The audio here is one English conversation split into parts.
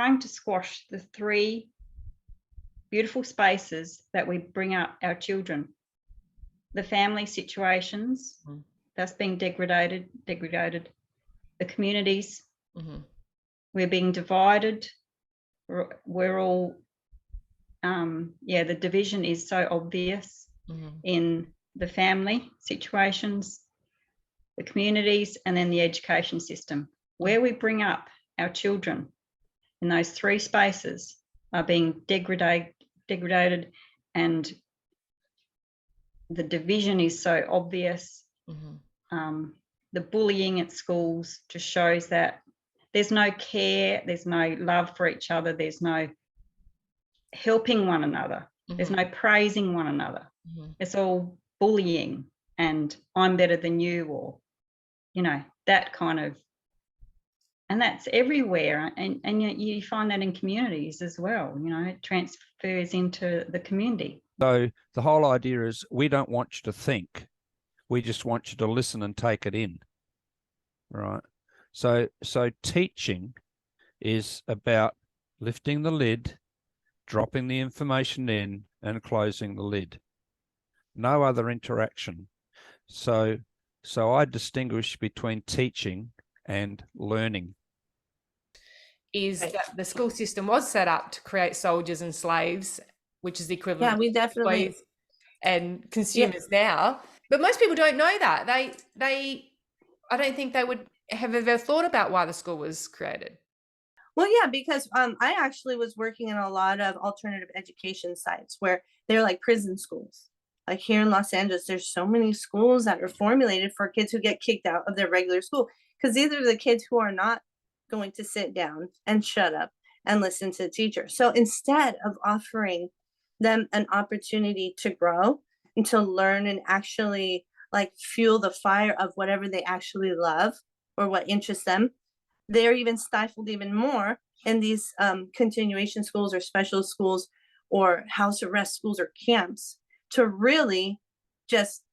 trying to squash the three beautiful spaces that we bring up our children. The family situations, that's being degraded, the communities, we're being divided. We're all, the division is so obvious in the family situations, the communities, and then the education system. Where we bring up our children in those three spaces are being degraded, and the division is so obvious. The bullying at schools just shows that there's no care, there's no love for each other, there's no helping one another, there's no praising one another. It's all bullying and I'm better than you, or, you know, that kind of, and that's everywhere. And you find that in communities as well, you know, it transfers into the community. So the whole idea is we don't want you to think. We just want you to listen and take it in, right? So teaching is about lifting the lid, dropping the information in, and closing the lid. No other interaction. So I distinguish between teaching and learning. Is that the school system was set up to create soldiers and slaves, which is the equivalent. Yeah, we definitely employees and consumers now. But most people don't know that. They I don't think they would have ever thought about why the school was created. Well, yeah, because I actually was working in a lot of alternative education sites where they're like prison schools. Like here in Los Angeles, there's so many schools that are formulated for kids who get kicked out of their regular school, because these are the kids who are not going to sit down and shut up and listen to the teacher. So instead of offering them an opportunity to grow and to learn and actually like fuel the fire of whatever they actually love or what interests them, they're even stifled even more in these continuation schools or special schools or house arrest schools or camps to really just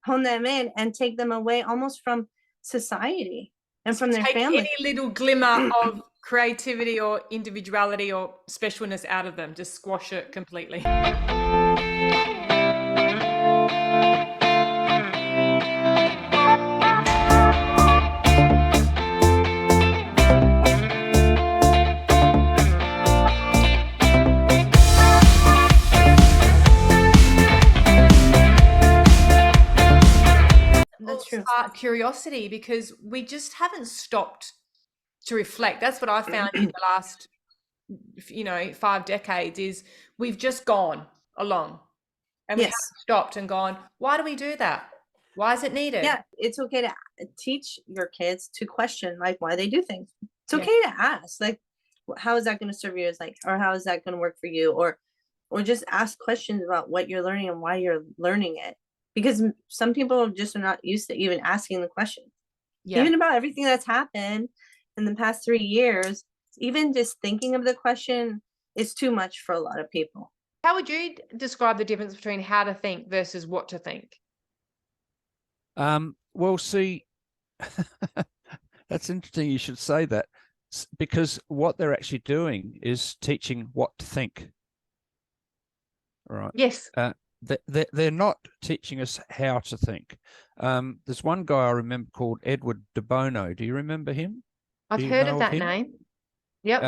hone them in and take them away almost from society and from their family. Any little glimmer of creativity or individuality or specialness out of them, just squash it completely. That's true. Curiosity, because we just haven't stopped to reflect. That's what I found in the last 5 decades, is we've just gone along and we haven't stopped and gone, why do we do that? Why is it needed? Yeah, it's okay to teach your kids to question like why they do things. It's okay to ask, like, how is that going to serve you, or how is that going to work for you, or just ask questions about what you're learning and why you're learning it, because some people just are not used to even asking the question. Even about everything that's happened in the past 3 years, even just thinking of the question is too much for a lot of people. How would you describe the difference between how to think versus what to think? Well, see, that's interesting you should say that, because what they're actually doing is teaching what to think. Right. Yes. They're not teaching us how to think. There's one guy I remember called Edward de Bono. Do you remember him? I've heard of that name. Yep.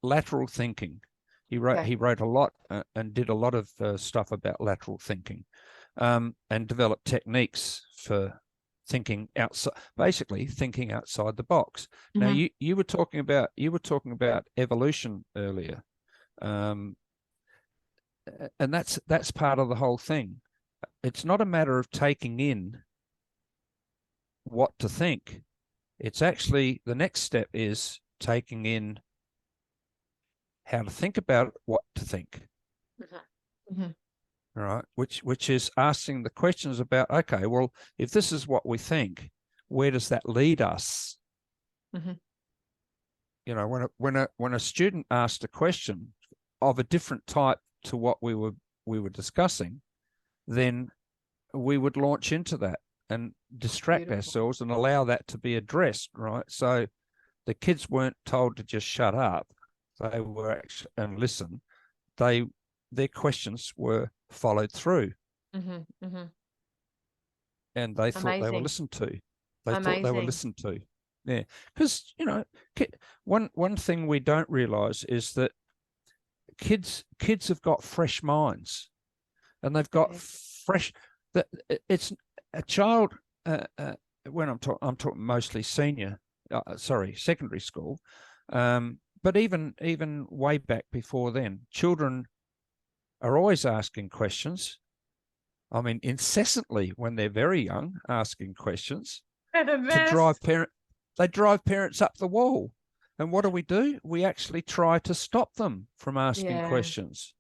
Lateral thinking. He wrote a lot and did a lot of stuff about lateral thinking, and developed techniques for thinking outside, basically thinking outside the box. Now you were talking about evolution earlier, and that's part of the whole thing. It's not a matter of taking in what to think. It's actually, the next step is taking in how to think about what to think. All right, which is asking the questions about, okay, well, if this is what we think, where does that lead us? You know, when a student asked a question of a different type to what we were discussing, then we would launch into that and distract ourselves and allow that to be addressed, right? So The kids weren't told to just shut up. They were actually, and listen, their questions were followed through, and they thought they were Amazing. listened to. They thought they were Amazing. listened to. Yeah, because one thing we don't realize is that kids have got fresh minds, and they've got fresh. That it's a child. When I'm talking mostly secondary school, but even way back before then, children are always asking questions. I mean, incessantly when they're very young, asking questions to drive parents up the wall. And what do? We actually try to stop them from asking questions.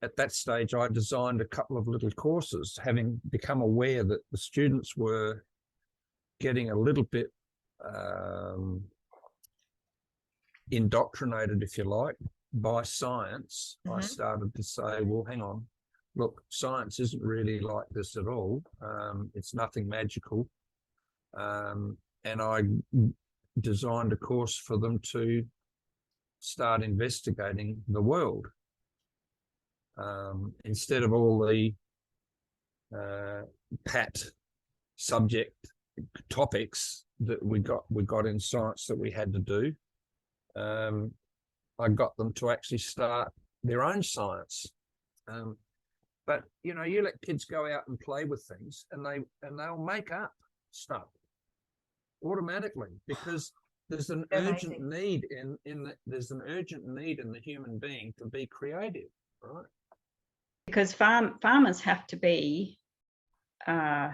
At that stage, I designed a couple of little courses, having become aware that the students were getting a little bit indoctrinated, if you like, by science. I started to say, well, hang on, look, science isn't really like this at all. It's nothing magical. And I designed a course for them to start investigating the world. Instead of all the pat subject topics that we got in science that we had to do, I got them to actually start their own science. But you let kids go out and play with things, and they'll make up stuff automatically, because there's an urgent need there's an urgent need in the human being to be creative, right? Because farmers have to be, they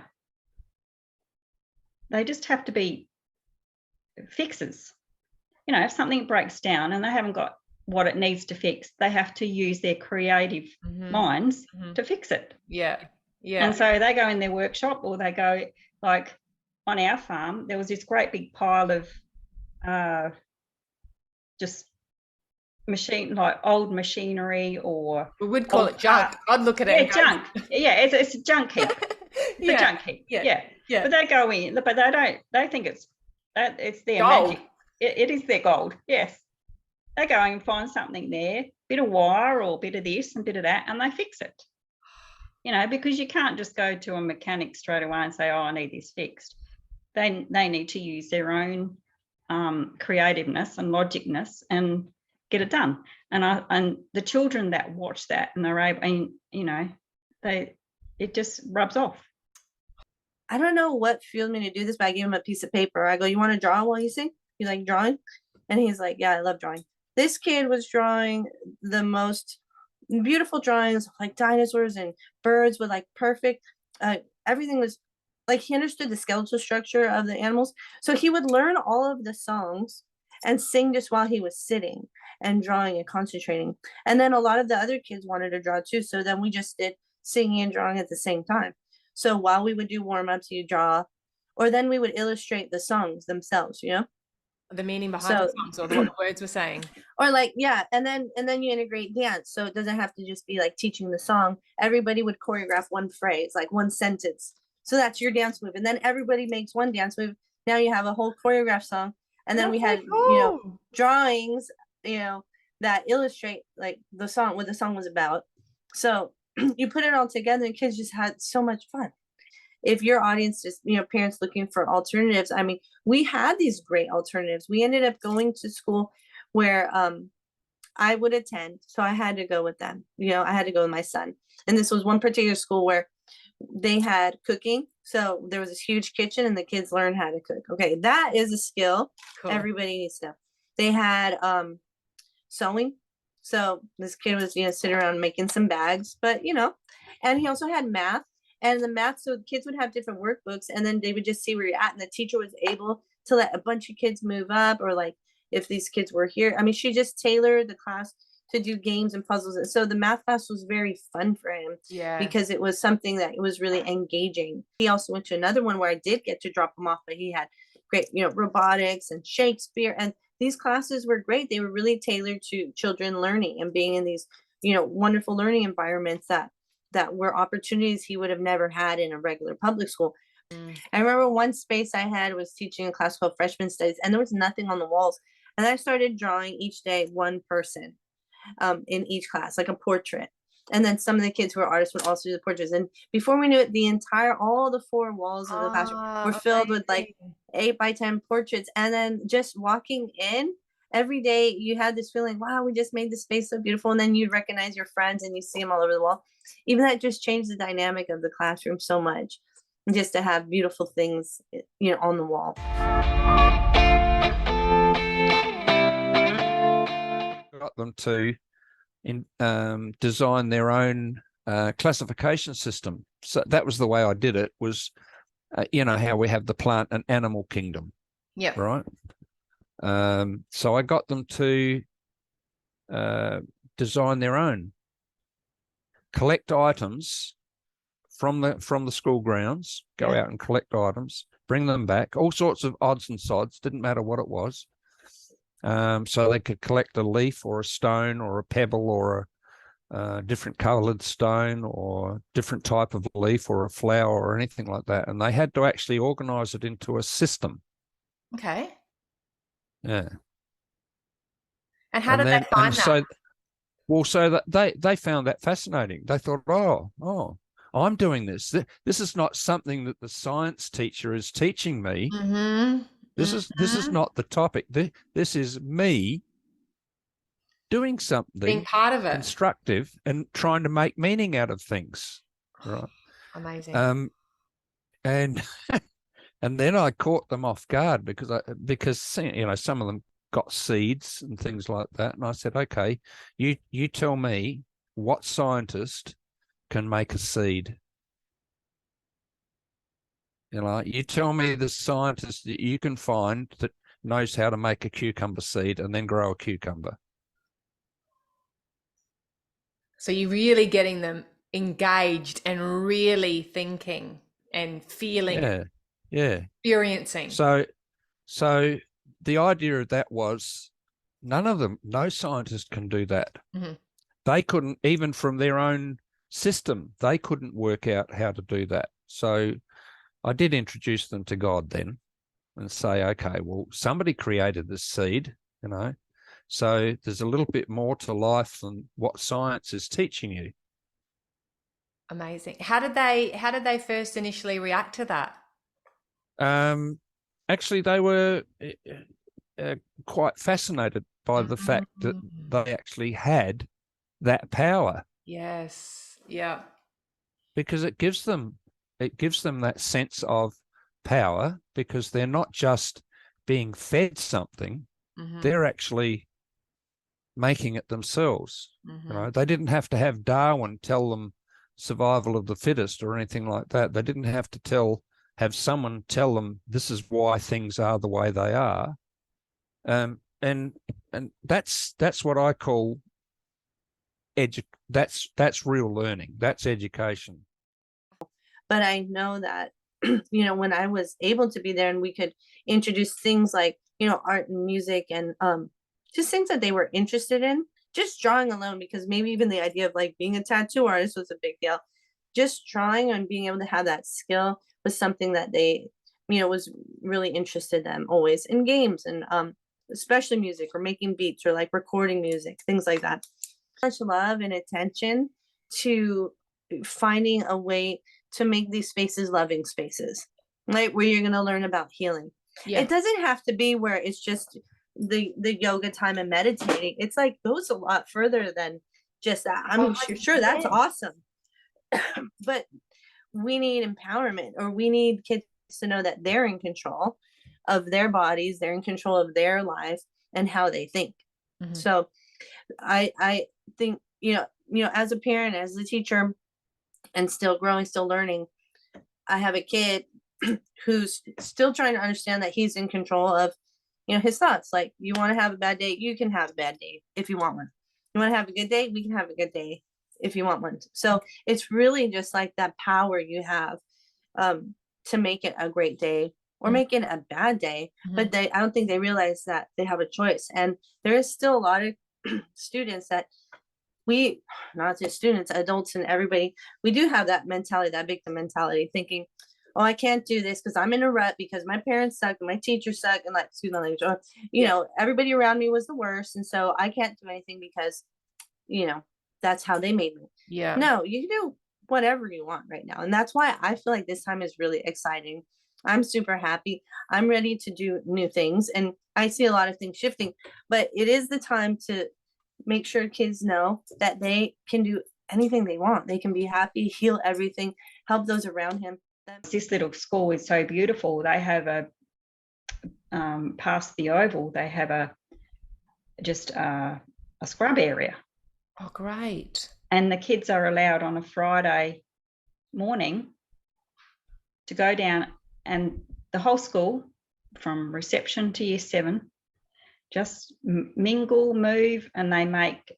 just have to be fixers. If something breaks down and they haven't got what it needs to fix, they have to use their creative minds to fix it. Yeah. And so they go in their workshop, or they go, like on our farm, there was this great big pile of just old machinery, or we would call it junk. I'd look at it. Junk. It's a junk heap. It's a junk heap. Yeah. But they go in, but they think it's their gold. Magic. It is their gold. Yes. They go and find something there, bit of wire or bit of this and bit of that, and they fix it. Because you can't just go to a mechanic straight away and say, oh, I need this fixed. They need to use their own creativeness and logicness and get it done. And the children that watch that, and they're able, it just rubs off. I don't know what fueled me to do this, but I gave him a piece of paper. I go, you want to draw while you sing? You like drawing? And he's like, yeah, I love drawing. This kid was drawing the most beautiful drawings, like dinosaurs and birds with like perfect, everything was like, he understood the skeletal structure of the animals. So he would learn all of the songs and sing just while he was sitting and drawing and concentrating. And then a lot of the other kids wanted to draw too. So then we just did singing and drawing at the same time. So while we would do warm-ups, you draw, or then we would illustrate the songs themselves, the meaning behind the songs, or what the words were saying, or and then you integrate dance, so it doesn't have to just be like teaching the song. Everybody would choreograph one phrase, like one sentence, so that's your dance move, and then everybody makes one dance move. Now you have a whole choreographed song. And then we had drawings that illustrate like the song, what the song was about. So you put it all together, and kids just had so much fun. If your audience is, parents looking for alternatives, I mean, we had these great alternatives. We ended up going to school where I would attend. So I had to go with them. I had to go with my son. And this was one particular school where they had cooking. So there was this huge kitchen, and the kids learned how to cook. Okay, that is a skill. Cool. Everybody needs to. They had sewing. So this kid was, sitting around making some bags, but, and he also had math. And the math, so kids would have different workbooks, and then they would just see where you're at. And the teacher was able to let a bunch of kids move up, or like if these kids were here. I mean, she just tailored the class to do games and puzzles. And so the math class was very fun for him, because it was something that was really engaging. He also went to another one where I did get to drop him off, but he had great, robotics and Shakespeare. And these classes were great. They were really tailored to children learning and being in these, wonderful learning environments that that were opportunities he would have never had in a regular public school. Mm. I remember one space I had was teaching a class called freshman studies, and there was nothing on the walls. And I started drawing each day one person in each class, like a portrait. And then some of the kids who were artists would also do the portraits. And before we knew it, all the 4 walls of the classroom were filled with like 8 by 10 portraits. And then just walking in every day, you had this feeling, wow, we just made the space so beautiful. And then you'd recognize your friends and you see them all over the wall. Even that just changed the dynamic of the classroom so much, just to have beautiful things, on the wall. Got them to design their own classification system. So that was the way I did it, was, how we have the plant and animal kingdom. Yeah. Right. So I got them to design their own, collect items from the school grounds, go out and collect items, bring them back, all sorts of odds and sods, didn't matter what it was. So they could collect a leaf or a stone or a pebble or a different coloured stone or different type of leaf or a flower or anything like that. And they had to actually organise it into a system. Okay. Yeah. And how did they find that? So that they found that fascinating. They thought, oh, I'm doing this. This is not something that the science teacher is teaching me. Mm-hmm. This is not the topic. This is me doing something, Being part of it. constructive and trying to make meaning out of things. Right. Amazing. And and then I caught them off guard because some of them got seeds and things like that. And I said, okay, you tell me what scientist can make a seed. You tell me the scientist that you can find that knows how to make a cucumber seed and then grow a cucumber. So you're really getting them engaged and really thinking and feeling, experiencing. So the idea of that was no scientist can do that. Mm-hmm. They couldn't, even from their own system, they couldn't work out how to do that. So I did introduce them to God then and say, okay, well, somebody created this seed, so there's a little bit more to life than what science is teaching you. Amazing. How did they first initially react to that? Actually, they were quite fascinated by the fact that they actually had that power. Yes. Yeah. Because it gives them that sense of power, because they're not just being fed something, they're actually making it themselves. They didn't have to have Darwin tell them survival of the fittest or anything like that. They didn't have to have someone tell them this is why things are the way they are. And that's what I call that's real learning. That's education. But I know that, when I was able to be there and we could introduce things like, art and music and just things that they were interested in, just drawing alone, because maybe even the idea of like being a tattoo artist was a big deal. Just drawing and being able to have that skill was something that they, was really interested in them always, in games and especially music or making beats or like recording music, things like that. Much love and attention to finding a way to make these spaces loving spaces, right? Where you're going to learn about healing. Yeah. It doesn't have to be where it's just the yoga time and meditating. It's like goes a lot further than just that. I'm sure that's awesome. But we need empowerment, or we need kids to know that they're in control of their bodies, they're in control of their life and how they think. So I think, as a parent, as a teacher, and still growing, still learning, I have a kid who's still trying to understand that he's in control of, his thoughts. Like, you want to have a bad day, you can have a bad day if you want one. You want to have a good day, we can have a good day if you want one. So it's really just like that power you have to make it a great day or make it a bad day. But I don't think they realize that they have a choice. And there is still a lot of students that we, not just students, adults and everybody, we do have that mentality, that victim mentality, thinking, oh, I can't do this because I'm in a rut because my parents suck and my teachers suck and like, excuse my language, or, you know, everybody around me was the worst. And so I can't do anything because, you know, that's how they made me. Yeah. No, you can do whatever you want right now. And that's why I feel like this time is really exciting. I'm super happy. I'm ready to do new things. And I see a lot of things shifting, but it is the time to make sure kids know that they can do anything they want. They can be happy, heal everything, help those around him. This little school is so beautiful. They have a past the oval, they have a scrub area. Oh, great. And the kids are allowed on a Friday morning to go down, and the whole school from reception to year 7 just mingle, move, and they make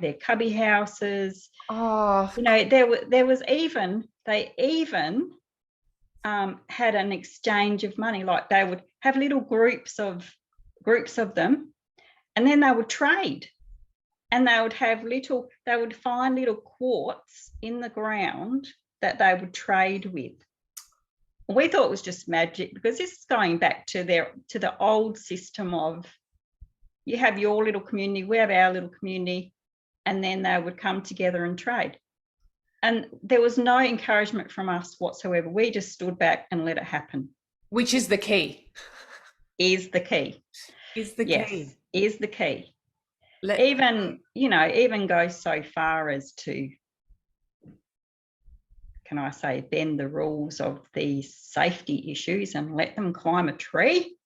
their cubby houses. Oh, You know, there was even, they even had an exchange of money. Like they would have little groups of them, and then they would trade, and they would find little quartz in the ground that they would trade with. We thought it was just magic, because this is going back to the old system of, you have your little community, we have our little community, and then they would come together and trade. And there was no encouragement from us whatsoever. We just stood back and let it happen. which is the key. Is the key. Is the Yes, key. is the key. Let- Even go so far as to, can I say, bend the rules of these safety issues and let them climb a tree.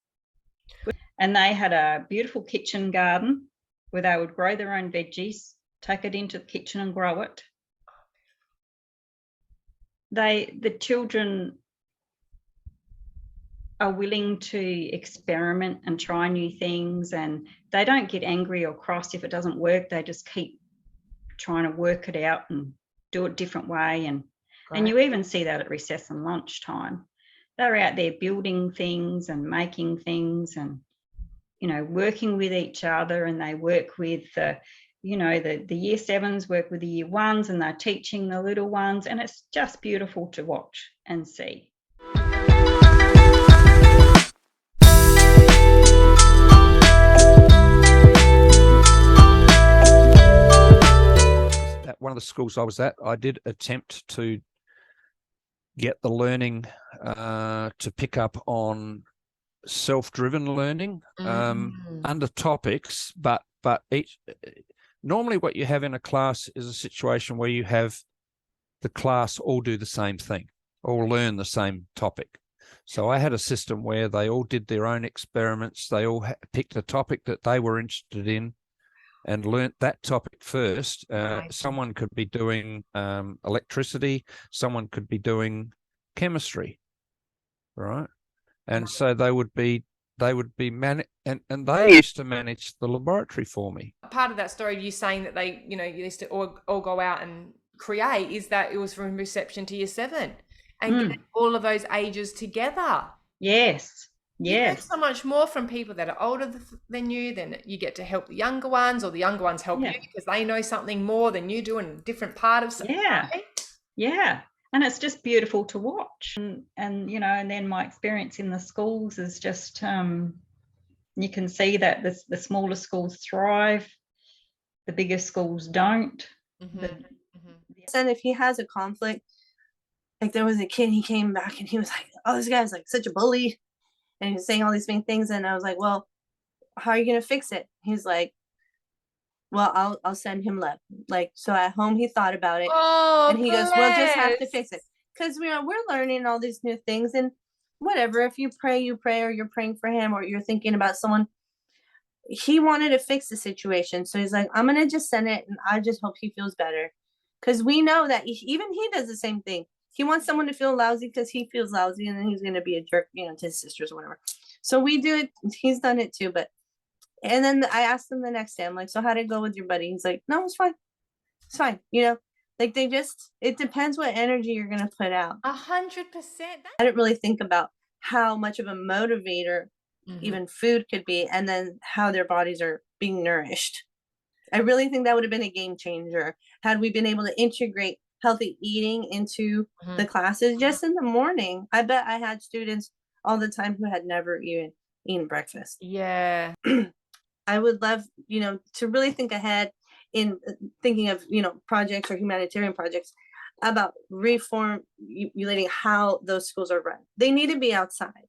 And they had a beautiful kitchen garden where they would grow their own veggies, take it into the kitchen and grow it. The children are willing to experiment and try new things, and they don't get angry or cross if it doesn't work. They just keep trying to work it out and do it a different way. And you even see that at recess and lunchtime. They're out there building things and making things, and working with each other, and they work with the year 7s work with the year 1s, and they're teaching the little ones, and it's just beautiful to watch and see. At one of the schools I was at, I did attempt to get the learning to pick up on self-driven learning under topics, but normally what you have in a class is a situation where you have the class all do the same thing, all learn the same topic. So I had a system where they all did their own experiments. They all picked a topic that they were interested in and learnt that topic first. Someone could be doing electricity, someone could be doing chemistry, right? And so they would be and they used to manage the laboratory for me. Part of that story of you saying that they, you used to all go out and create, is that it was from reception to year 7 and getting all of those ages together. Yes. You learn so much more from people that are older than you. Then you get to help the younger ones, or the younger ones help you because they know something more than you do in a different part of something. Yeah. And it's just beautiful to watch. And then my experience in the schools is just, you can see that the smaller schools thrive, the bigger schools don't. And if he has a conflict, like there was a kid, he came back and he was like, oh, this guy's like such a bully. And he was saying all these mean things. And I was like, well, how are you going to fix it? He's like, well, I'll send him love. Like, so at home he thought about it. And he goes, we'll just have to fix it. Because we're learning all these new things, and whatever, if you pray, or you're praying for him, or you're thinking about someone. He wanted to fix the situation. So he's like, I'm going to just send it, and I just hope he feels better. Because we know that even he does the same thing. He wants someone to feel lousy because he feels lousy, and then he's going to be a jerk, to his sisters or whatever. So we do it. He's done it too. And then I asked him the next day, I'm like, so how'd it go with your buddy? He's like, no, it's fine. It's fine. Like it depends what energy you're going to put out. 100%. I didn't really think about how much of a motivator even food could be, and then how their bodies are being nourished. I really think that would have been a game changer had we been able to integrate healthy eating into the classes just in the morning. I bet I had students all the time who had never even eaten breakfast. Yeah. I would love, to really think ahead in thinking of, projects or humanitarian projects about reformulating how those schools are run. They need to be outside.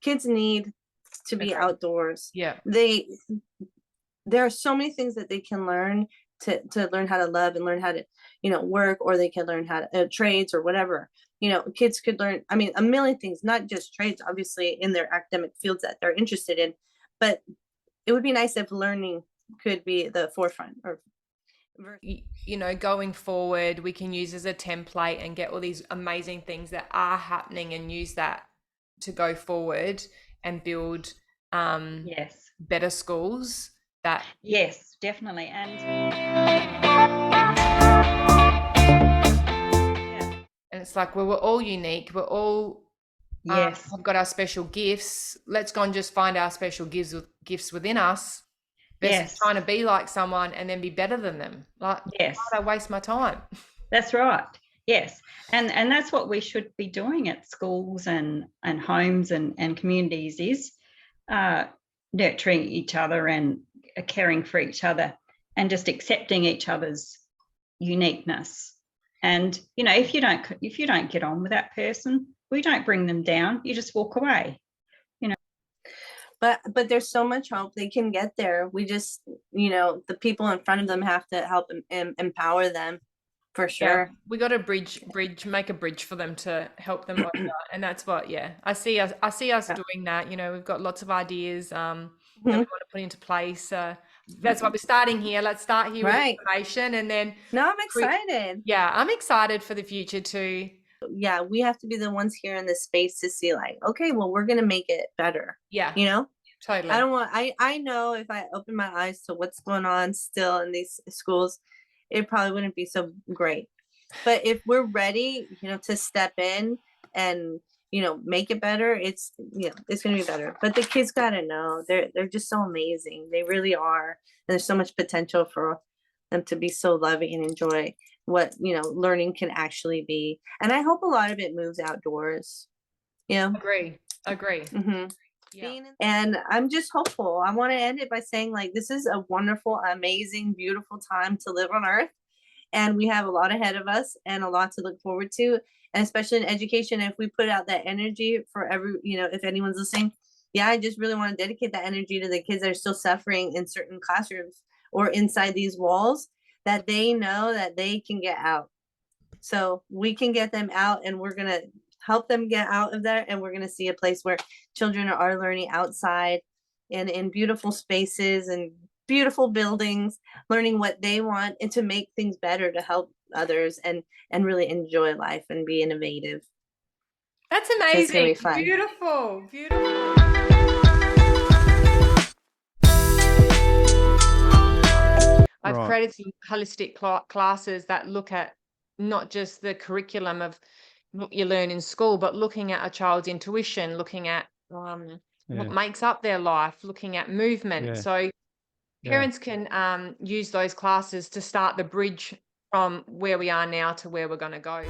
Kids need to be outdoors. Yeah. There are so many things that they can learn to learn how to love and learn how to, work, or they can learn how to trades or whatever. Kids could learn, a million things, not just trades, obviously, in their academic fields that they're interested in, but it would be nice if learning could be the forefront. Or going forward, we can use as a template and get all these amazing things that are happening and use that to go forward and build Yes. better schools. That Yes, definitely. And it's like, well, we're all unique. We're all yes, have got our special gifts. Let's go and just find our special gifts within us. Versus yes, trying to be like someone and then be better than them. Like, yes, why would I waste my time? that's right. Yes, and that's what we should be doing at schools and homes and communities is nurturing each other and caring for each other and just accepting each other's uniqueness. And if you don't get on with that person, we don't bring them down. You just walk away. But there's so much hope. They can get there. We just, the people in front of them have to help empower them, for sure. Yeah, we got to make a bridge for them to help them over. And that's what, I see us doing that. We've got lots of ideas that we want to put into place. That's why we're starting here. Let's start here with information, and then. No, I'm excited. Yeah, I'm excited for the future too. Yeah, we have to be the ones here in this space to see, like, okay, well, we're gonna make it better. Yeah, totally. I know if I open my eyes to what's going on still in these schools, it probably wouldn't be so great. But if we're ready, to step in and make it better, it's gonna be better. But the kids gotta know they're just so amazing. They really are, and there's so much potential for them to be so loving and enjoy what learning can actually be. And I hope a lot of it moves outdoors. Agree. Yeah. And I'm just hopeful. I want to end it by saying, like, this is a wonderful, amazing, beautiful time to live on Earth, and we have a lot ahead of us and a lot to look forward to. And especially in education, if we put out that energy for if anyone's listening, I just really want to dedicate that energy to the kids that are still suffering in certain classrooms or inside these walls, that they know that they can get out. So we can get them out, and we're going to help them get out of there. And we're going to see a place where children are learning outside and in beautiful spaces and beautiful buildings, learning what they want and to make things better to help others and really enjoy life and be innovative. That's amazing. It's gonna be fun. Beautiful. I've created some holistic classes that look at not just the curriculum of what you learn in school, but looking at a child's intuition, looking at what makes up their life, looking at movement. Yeah. So parents can use those classes to start the bridge from where we are now to where we're going to go.